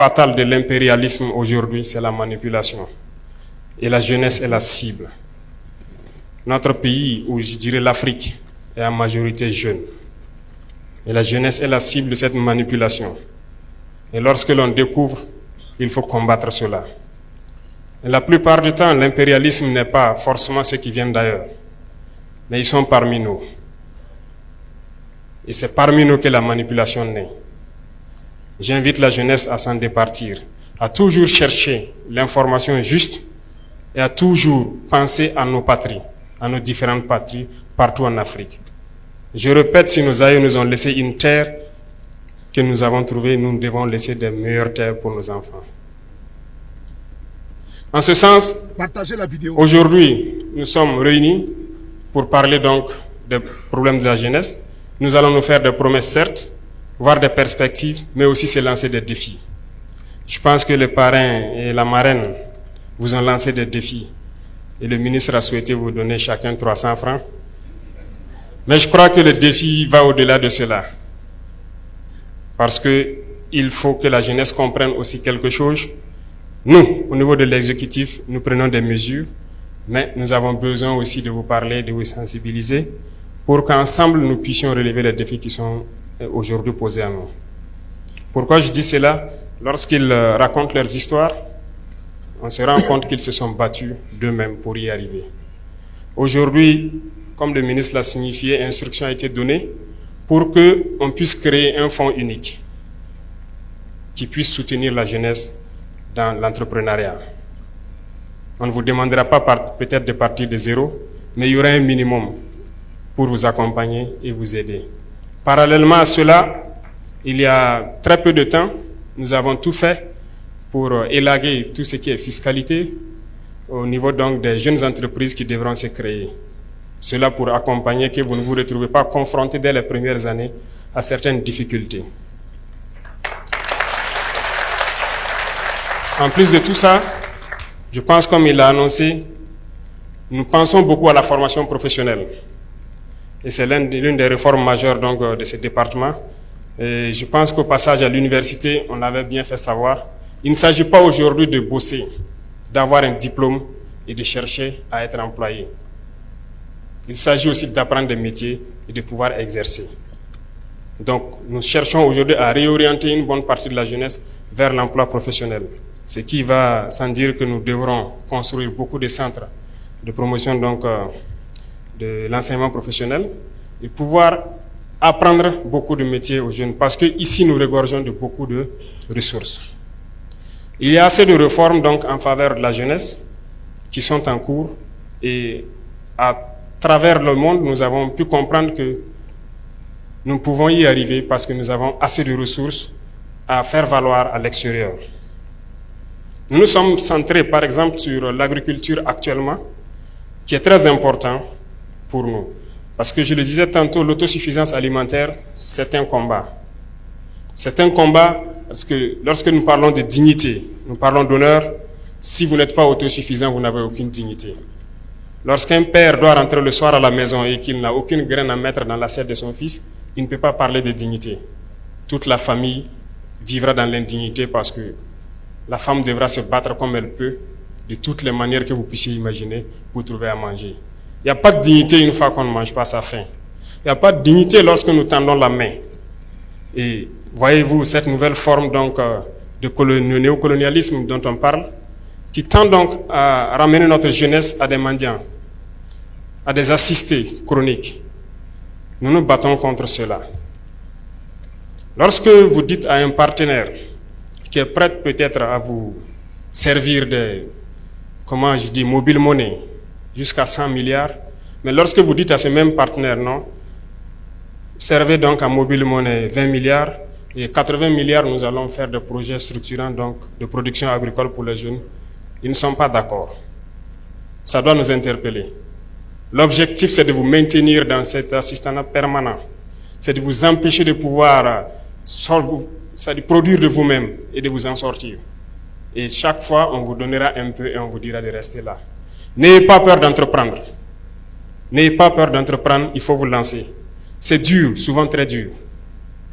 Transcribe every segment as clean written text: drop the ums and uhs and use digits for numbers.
fatale de l'impérialisme aujourd'hui, c'est la manipulation. Et la jeunesse est la cible. Notre pays, ou je dirais l'Afrique, est en majorité jeune. Et la jeunesse est la cible de cette manipulation. Et lorsque l'on découvre, il faut combattre cela. Et la plupart du temps, l'impérialisme n'est pas forcément ceux qui viennent d'ailleurs, mais ils sont parmi nous. Et c'est parmi nous que la manipulation naît. J'invite la jeunesse à s'en départir, à toujours chercher l'information juste et à toujours penser à nos patries, à nos différentes patries partout en Afrique. Je répète, si nos aïeux nous ont laissé une terre que nous avons trouvée, nous devons laisser de meilleures terres pour nos enfants. En ce sens, partagez la vidéo. Aujourd'hui, nous sommes réunis pour parler donc des problèmes de la jeunesse. Nous allons nous faire des promesses, certes, voir des perspectives, mais aussi se lancer des défis. Je pense que le parrain et la marraine vous ont lancé des défis et le ministre a souhaité vous donner chacun 300 francs. Mais je crois que le défi va au-delà de cela. Parce qu'il faut que la jeunesse comprenne aussi quelque chose. Nous, au niveau de l'exécutif, nous prenons des mesures, mais nous avons besoin aussi de vous parler, de vous sensibiliser, pour qu'ensemble nous puissions relever les défis qui sont aujourd'hui posés à nous. Pourquoi je dis cela? Lorsqu'ils racontent leurs histoires, on se rend compte qu'ils se sont battus d'eux-mêmes pour y arriver. Aujourd'hui, comme le ministre l'a signifié, instruction a été donnée pour qu'on puisse créer un fonds unique qui puisse soutenir la jeunesse dans l'entrepreneuriat. On ne vous demandera pas peut-être de partir de zéro, mais il y aura un minimum pour vous accompagner et vous aider. Parallèlement à cela, il y a très peu de temps, nous avons tout fait pour élaguer tout ce qui est fiscalité au niveau donc des jeunes entreprises qui devront se créer. Cela pour accompagner que vous ne vous retrouvez pas confrontés dès les premières années à certaines difficultés. En plus de tout ça, je pense, comme il l'a annoncé, nous pensons beaucoup à la formation professionnelle. Et c'est l'une des réformes majeures donc, de ce département. Et je pense qu'au passage à l'université, on l'avait bien fait savoir, il ne s'agit pas aujourd'hui de bosser, d'avoir un diplôme et de chercher à être employé. Il s'agit aussi d'apprendre des métiers et de pouvoir exercer. Donc, nous cherchons aujourd'hui à réorienter une bonne partie de la jeunesse vers l'emploi professionnel. Ce qui va sans dire que nous devrons construire beaucoup de centres de promotion donc, de l'enseignement professionnel et pouvoir apprendre beaucoup de métiers aux jeunes parce qu'ici nous regorgeons de beaucoup de ressources. Il y a assez de réformes donc en faveur de la jeunesse qui sont en cours et à travers le monde nous avons pu comprendre que nous pouvons y arriver parce que nous avons assez de ressources à faire valoir à l'extérieur. Nous nous sommes centrés par exemple sur l'agriculture actuellement qui est très important pour nous. Parce que je le disais tantôt, l'autosuffisance alimentaire, c'est un combat. C'est un combat parce que lorsque nous parlons de dignité, nous parlons d'honneur, si vous n'êtes pas autosuffisant, vous n'avez aucune dignité. Lorsqu'un père doit rentrer le soir à la maison et qu'il n'a aucune graine à mettre dans l'assiette de son fils, il ne peut pas parler de dignité. Toute la famille vivra dans l'indignité parce que la femme devra se battre comme elle peut, de toutes les manières que vous puissiez imaginer, pour trouver à manger. Il n'y a pas de dignité une fois qu'on ne mange pas sa faim. Il n'y a pas de dignité lorsque nous tendons la main. Et voyez-vous cette nouvelle forme donc, de néocolonialisme dont on parle, qui tend donc à ramener notre jeunesse à des mendiants, à des assistés chroniques. Nous nous battons contre cela. Lorsque vous dites à un partenaire qui est prêt peut-être à vous servir de, comment je dis, mobile money, jusqu'à 100 milliards, mais lorsque vous dites à ce même partenaire, non, servez donc à mobile money 20 milliards, et 80 milliards, nous allons faire des projets structurants donc, de production agricole pour les jeunes, ils ne sont pas d'accord. Ça doit nous interpeller. L'objectif, c'est de vous maintenir dans cet assistanat permanent. C'est de vous empêcher de pouvoir produire de vous-même et de vous en sortir. Et chaque fois, on vous donnera un peu et on vous dira de rester là. N'ayez pas peur d'entreprendre. N'ayez pas peur d'entreprendre, il faut vous lancer. C'est dur, souvent très dur.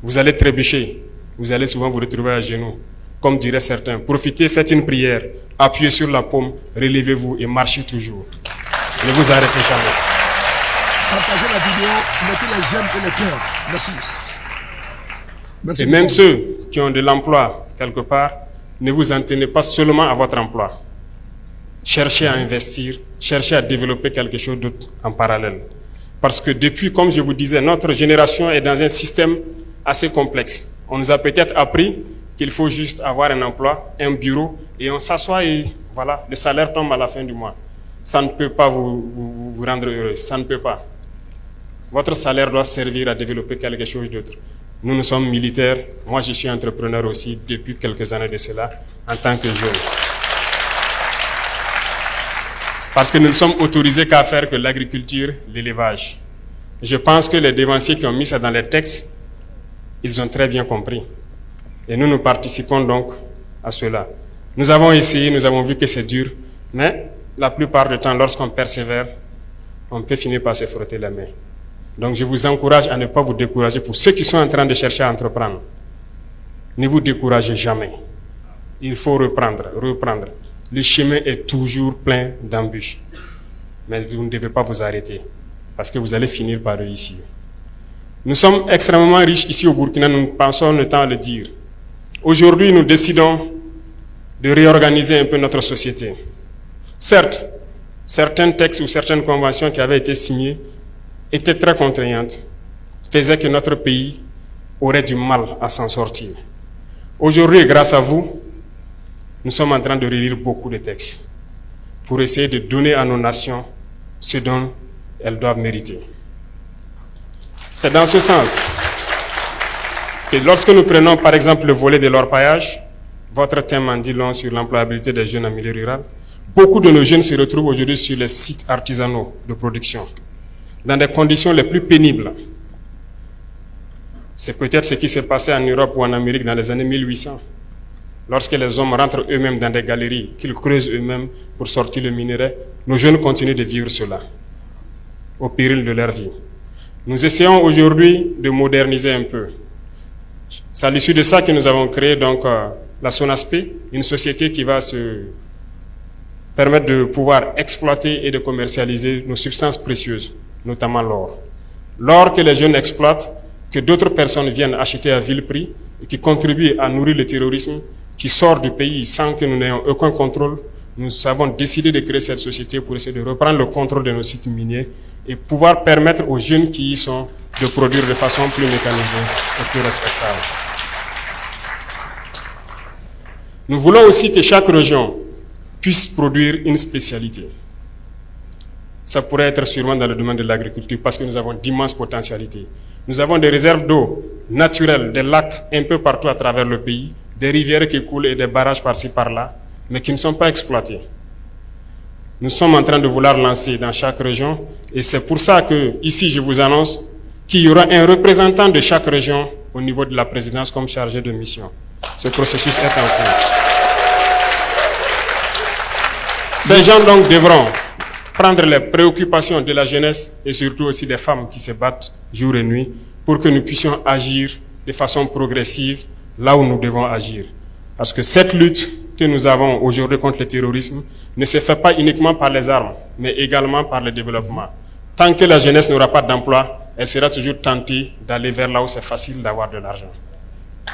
Vous allez trébucher, vous allez souvent vous retrouver à genoux. comme diraient certains. Profitez, faites une prière, appuyez sur la paume, relevez-vous et marchez toujours. Ne vous arrêtez jamais. Partagez la vidéo, mettez les j'aime et les cœurs. Merci. Merci Et beaucoup. même ceux qui ont de l'emploi quelque part, ne vous en tenez pas seulement à votre emploi. Cherchez à investir, cherchez à développer quelque chose d'autre en parallèle. Parce que depuis, comme je vous disais, notre génération est dans un système assez complexe. On nous a peut-être appris qu'il faut juste avoir un emploi, un bureau, et on s'assoit et voilà, le salaire tombe à la fin du mois. Ça ne peut pas vous rendre heureux, ça ne peut pas. Votre salaire doit servir à développer quelque chose d'autre. Nous sommes militaires, moi je suis entrepreneur aussi depuis quelques années de cela, en tant que jeune. Parce que nous ne sommes autorisés qu'à faire que l'agriculture, l'élevage. Je pense que les dévanciers qui ont mis ça dans les textes, ils ont très bien compris. Et nous participons donc à cela. Nous avons essayé, nous avons vu que c'est dur, mais la plupart du temps, lorsqu'on persévère, on peut finir par se frotter les mains. Donc je vous encourage à ne pas vous décourager. Pour ceux qui sont en train de chercher à entreprendre, ne vous découragez jamais. Il faut reprendre. Le chemin est toujours plein d'embûches. Mais vous ne devez pas vous arrêter, parce que vous allez finir par réussir. Nous sommes extrêmement riches ici au Burkina, nous pensons le temps à le dire. Aujourd'hui, nous décidons de réorganiser un peu notre société. Certes, certains textes ou certaines conventions qui avaient été signées étaient très contraignantes, faisaient que notre pays aurait du mal à s'en sortir. Aujourd'hui, grâce à vous, nous sommes en train de relire beaucoup de textes pour essayer de donner à nos nations ce dont elles doivent mériter. C'est dans ce sens que lorsque nous prenons par exemple le volet de l'orpaillage, votre thème en dit long sur l'employabilité des jeunes en milieu rural, beaucoup de nos jeunes se retrouvent aujourd'hui sur les sites artisanaux de production, dans des conditions les plus pénibles. C'est peut-être ce qui s'est passé en Europe ou en Amérique dans les années 1800. Lorsque les hommes rentrent eux-mêmes dans des galeries, qu'ils creusent eux-mêmes pour sortir le minerai, nos jeunes continuent de vivre cela, au péril de leur vie. Nous essayons aujourd'hui de moderniser un peu. C'est à l'issue de ça que nous avons créé donc la SONASP, une société qui va se permettre de pouvoir exploiter et de commercialiser nos substances précieuses, notamment l'or. L'or que les jeunes exploitent, que d'autres personnes viennent acheter à vil prix et qui contribuent à nourrir le terrorisme, qui sort du pays sans que nous n'ayons aucun contrôle. Nous avons décidé de créer cette société pour essayer de reprendre le contrôle de nos sites miniers et pouvoir permettre aux jeunes qui y sont de produire de façon plus mécanisée et plus respectable. Nous voulons aussi que chaque région puisse produire une spécialité. Ça pourrait être sûrement dans le domaine de l'agriculture parce que nous avons d'immenses potentialités. Nous avons des réserves d'eau naturelles, des lacs un peu partout à travers le pays, des rivières qui coulent et des barrages par-ci par-là, mais qui ne sont pas exploités. Nous sommes en train de vouloir lancer dans chaque région et c'est pour ça que ici je vous annonce qu'il y aura un représentant de chaque région au niveau de la présidence comme chargé de mission. Ce processus est en cours. Ces gens donc devront prendre les préoccupations de la jeunesse et surtout aussi des femmes qui se battent jour et nuit pour que nous puissions agir de façon progressive là où nous devons agir. Parce que cette lutte que nous avons aujourd'hui contre le terrorisme ne se fait pas uniquement par les armes, mais également par le développement. Tant que la jeunesse n'aura pas d'emploi, elle sera toujours tentée d'aller vers là où c'est facile d'avoir de l'argent.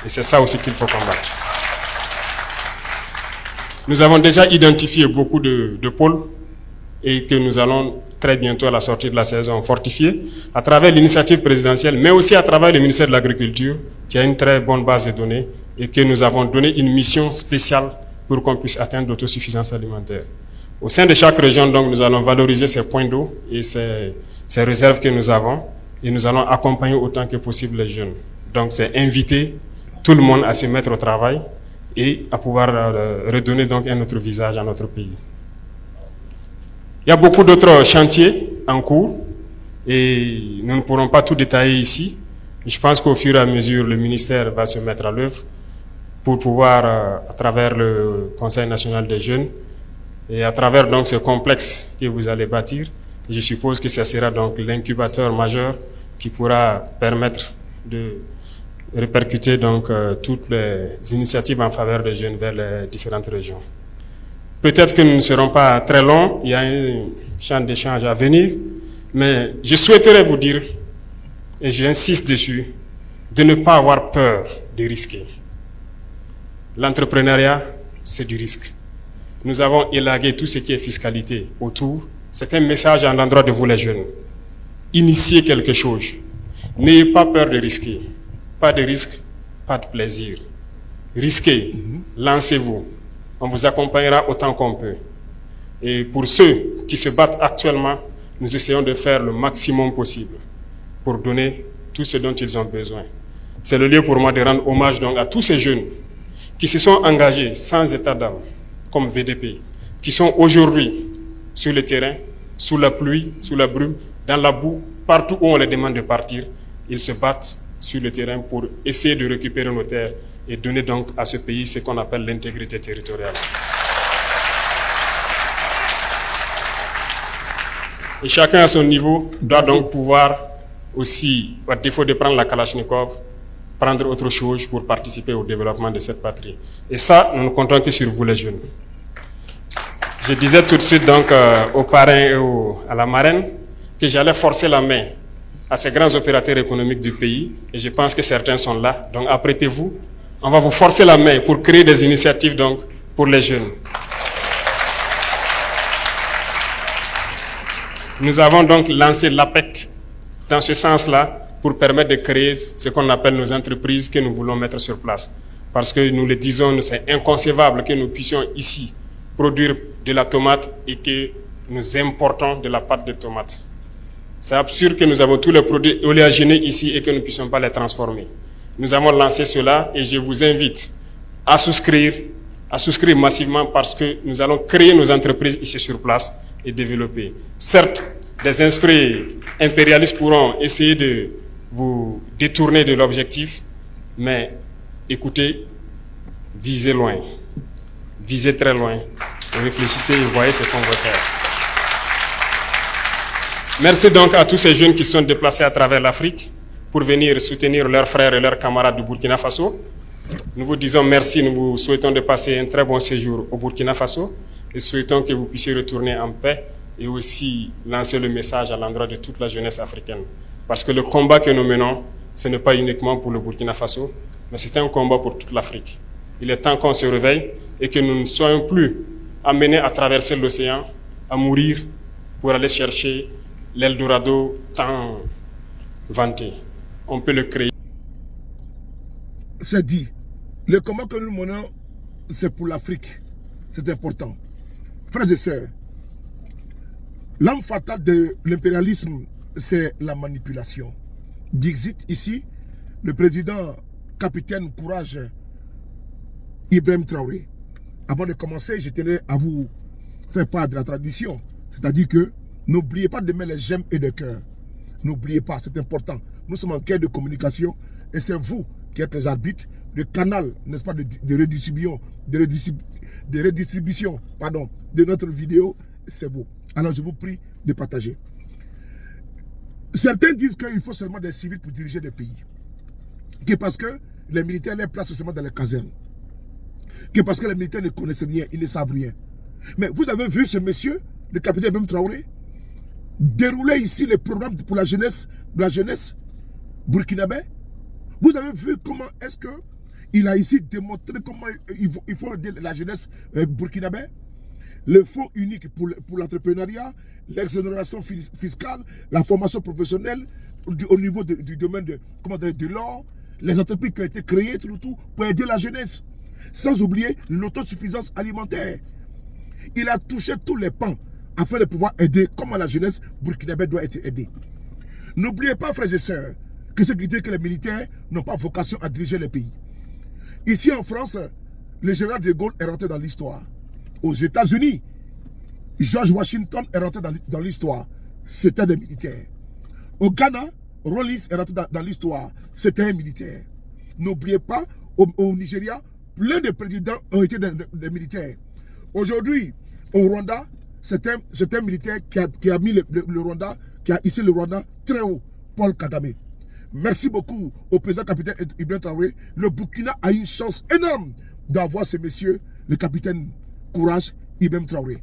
Et c'est ça aussi qu'il faut combattre. Nous avons déjà identifié beaucoup de pôles et que nous allons très bientôt à la sortie de la saison fortifier à travers l'initiative présidentielle, mais aussi à travers le ministère de l'Agriculture qui a une très bonne base de données et que nous avons donné une mission spéciale pour qu'on puisse atteindre l'autosuffisance alimentaire. Au sein de chaque région, donc, nous allons valoriser ces points d'eau et ces réserves que nous avons et nous allons accompagner autant que possible les jeunes. Donc c'est inviter tout le monde à se mettre au travail et à pouvoir redonner donc un autre visage à notre pays. Il y a beaucoup d'autres chantiers en cours et nous ne pourrons pas tout détailler ici. Je pense qu'au fur et à mesure, le ministère va se mettre à l'œuvre pour pouvoir, à travers le Conseil national des jeunes et à travers donc ce complexe que vous allez bâtir, je suppose que ce sera donc l'incubateur majeur qui pourra permettre répercuter donc toutes les initiatives en faveur des jeunes vers les différentes régions. Peut-être que nous ne serons pas très longs, il y a un champ d'échange à venir, mais je souhaiterais vous dire, et j'insiste dessus, de ne pas avoir peur de risquer. L'entrepreneuriat, c'est du risque. Nous avons élagué tout ce qui est fiscalité autour. C'est un message à l'endroit de vous les jeunes. Initiez quelque chose. N'ayez pas peur de risquer. Pas de risque, pas de plaisir. Risquez, lancez-vous. On vous accompagnera autant qu'on peut. Et pour ceux qui se battent actuellement, nous essayons de faire le maximum possible pour donner tout ce dont ils ont besoin. C'est le lieu pour moi de rendre hommage donc à tous ces jeunes qui se sont engagés sans état d'âme, comme VDP, qui sont aujourd'hui sur le terrain, sous la pluie, sous la brume, dans la boue, partout où on les demande de partir, ils se battent sur le terrain pour essayer de récupérer nos terres et donner donc à ce pays ce qu'on appelle l'intégrité territoriale. Et chacun à son niveau doit donc pouvoir aussi, à défaut de prendre la Kalachnikov, prendre autre chose pour participer au développement de cette patrie. Et ça, nous ne comptons que sur vous les jeunes. Je disais tout de suite donc aux parrains et à la marraine que j'allais forcer la main à ces grands opérateurs économiques du pays, et je pense que certains sont là, donc apprêtez-vous, on va vous forcer la main pour créer des initiatives donc pour les jeunes. Nous avons donc lancé l'APEC dans ce sens-là pour permettre de créer ce qu'on appelle nos entreprises que nous voulons mettre sur place. Parce que nous le disons, c'est inconcevable que nous puissions ici produire de la tomate et que nous importons de la pâte de tomate. C'est absurde que nous avons tous les produits oléagineux ici et que nous ne puissions pas les transformer. Nous avons lancé cela et je vous invite à souscrire massivement parce que nous allons créer nos entreprises ici sur place et développer. Certes, des esprits impérialistes pourront essayer de vous détourner de l'objectif, mais écoutez, visez loin, visez très loin, réfléchissez et voyez ce qu'on veut faire. Merci donc à tous ces jeunes qui sont déplacés à travers l'Afrique pour venir soutenir leurs frères et leurs camarades du Burkina Faso. Nous vous disons merci, nous vous souhaitons de passer un très bon séjour au Burkina Faso et souhaitons que vous puissiez retourner en paix et aussi lancer le message à l'endroit de toute la jeunesse africaine. Parce que le combat que nous menons, ce n'est pas uniquement pour le Burkina Faso, mais c'est un combat pour toute l'Afrique. Il est temps qu'on se réveille et que nous ne soyons plus amenés à traverser l'océan, à mourir pour aller chercher l'Eldorado tant vanté. On peut le créer. C'est dit. Le combat que nous menons, c'est pour l'Afrique. C'est important. Frères et sœurs, l'arme fatale de l'impérialisme, c'est la manipulation. Dixit ici, le président capitaine Courage Ibrahim Traoré. Avant de commencer, je tenais à vous faire part de la tradition. C'est-à-dire que n'oubliez pas de mettre les j'aime et le cœur. N'oubliez pas, c'est important. Nous sommes en guerre de communication et c'est vous qui êtes les arbitres. Le canal, n'est-ce pas, de redistribution, de notre vidéo, c'est vous. Alors je vous prie de partager. Certains disent qu'il faut seulement des civils pour diriger des pays. Que parce que les militaires les placent seulement dans les casernes. Que parce que les militaires ne connaissent rien, ils ne savent rien. Mais vous avez vu ce monsieur, le capitaine Ibrahim Traoré, dérouler ici les programmes pour la jeunesse burkinabé. Vous avez vu comment est-ce que il a ici démontré comment il faut aider la jeunesse burkinabé. Le fonds unique pour l'entrepreneuriat, l'exonération fiscale, la formation professionnelle au niveau du domaine de l'or, les entreprises qui ont été créées, tout pour aider la jeunesse. Sans oublier l'autosuffisance alimentaire. Il a touché tous les pans afin de pouvoir aider comment la jeunesse burkinabé doit être aidée. N'oubliez pas, frères et sœurs, que ce qui dit que les militaires n'ont pas vocation à diriger le pays. Ici en France, le général de Gaulle est rentré dans l'histoire. Aux États-Unis, George Washington est rentré dans l'histoire. C'était des militaires. Au Ghana, Rawlins est rentré dans l'histoire. C'était un militaire. N'oubliez pas, au Nigeria, plein de présidents ont été des militaires. Aujourd'hui, au Rwanda, c'est un militaire qui a mis le Rwanda, qui a hissé le Rwanda très haut, Paul Kagame. Merci beaucoup au président capitaine Ibrahim Traoré. Le Burkina a une chance énorme d'avoir ce monsieur, le capitaine Courage Ibrahim Traoré.